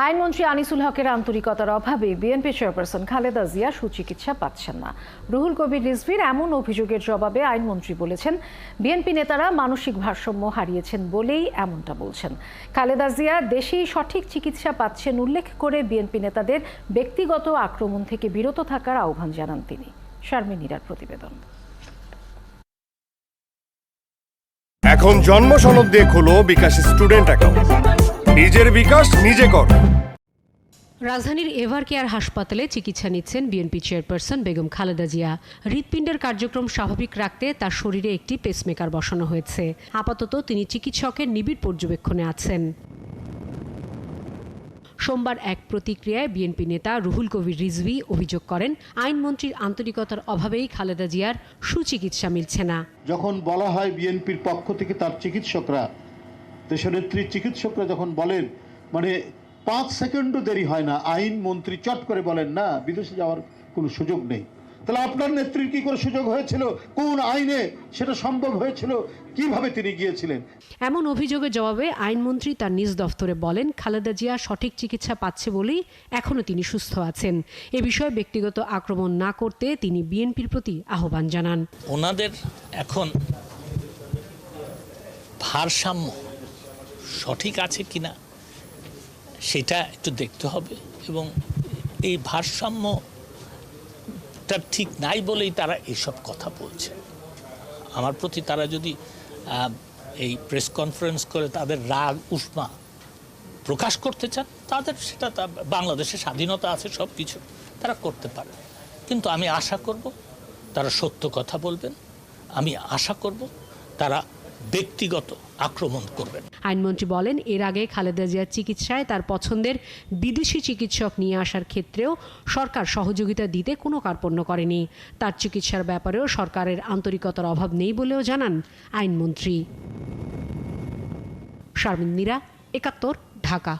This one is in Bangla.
আইনমন্ত্রী আনিসুল হকের আন্তরিকতার অভাবে বিএনপি চেয়ারপারসন খালেদা জিয়া সুচিকিৎসা পাচ্ছেন না। রুহুল কবির রিজভীর এমন অভিযোগের জবাবে আইনমন্ত্রী বলেছেন, বিএনপি নেতারা মানসিক ভারসাম্য হারিয়েছেন বলেই এমনটা বলছেন। খালেদা জিয়া দেশেই সঠিক চিকিৎসা পাচ্ছেন উল্লেখ করে বিএনপি নেতাদের ব্যক্তিগত আক্রমণ থেকে বিরত থাকার আহ্বান জানান তিনি। শারমিন নীরার প্রতিবেদন। এখন জন্ম সনদ দিয়ে খোলো বিকাশ স্টুডেন্ট অ্যাকাউন্ট। নিজের বিকাশ নিজে কর। রাজধানীর এভার কেয়ার হাসপাতালে চিকিৎসা নিচ্ছেন বিএনপি চেয়ারপারসন বেগম খালেদা জিয়া। হৃৎপিণ্ডের কার্যক্রম স্বাভাবিক রাখতে তার শরীরে একটি পেসমেকার বসানো হয়েছে। আপাতত তিনি চিকিৎসকের নিবিড় পর্যবেক্ষণে আছেন। সোমবার এক প্রতিক্রিয়ায় বিএনপি নেতা রুহুল কবির রিজভী অভিযোগ করেন, আইনমন্ত্রীর আন্তরিকতার অভাবেই খালেদা জিয়ার সুচিকিৎসা মিলছে না। যখন বলা হয় বিএনপির পক্ষ থেকে তার চিকিৎসকরা, দেশনেত্রীর চিকিৎসকরা যখন বলেন, মানে 5 সেকেন্ডও দেরি হয় না, আইনমন্ত্রী চট করে বলেন না, বিদেশে যাওয়ার কোনো সুযোগ নেই। তাহলে আপনার নেত্রীর কি করে সুযোগ হয়েছিল? কোন আইনে সেটা সম্ভব হয়েছিল? কিভাবে তিনি গিয়েছিলেন? এমন অভিযোগের জবাবে আইনমন্ত্রী তার নিজ দফতরে বলেন, খালেদা জিয়া সঠিক চিকিৎসা পাচ্ছে বলেই এখনো তিনি সুস্থ আছেন। এ বিষয়ে ব্যক্তিগত আক্রমণ না করতে তিনি বিএনপির প্রতি আহ্বান জানান। ওনাদের এখন ভারসাম্য সঠিক আছে কিনা সেটা একটু দেখতে হবে, এবং এই ভারসাম্যটা ঠিক নাই বলেই তারা এইসব কথা বলছে। আমার প্রতি তারা যদি এই প্রেস কনফারেন্স করে তাদের রাগ উষ্মা প্রকাশ করতে চান, তাদের সেটা বাংলাদেশের স্বাধীনতা আছে, সব কিছু তারা করতে পারে। কিন্তু আমি আশা করব তারা সত্য কথা বলবেন। আমি আশা করব তারা ব্যক্তিগত আক্রমণ করবেন। আইনমন্ত্রী বলেন, এর আগে খালেদা জিয়ার চিকিৎসায় তার পছন্দের বিদেশি চিকিৎসক নিয়ে আসার ক্ষেত্রেও সরকার সহযোগিতা দিতে কোনো কার্পণ্য করেনি। তার চিকিৎসার ব্যাপারেও সরকারের আন্তরিকতার অভাব নেই বলেও জানান আইনমন্ত্রী। শারমিন নীরা, ৭১, ঢাকা।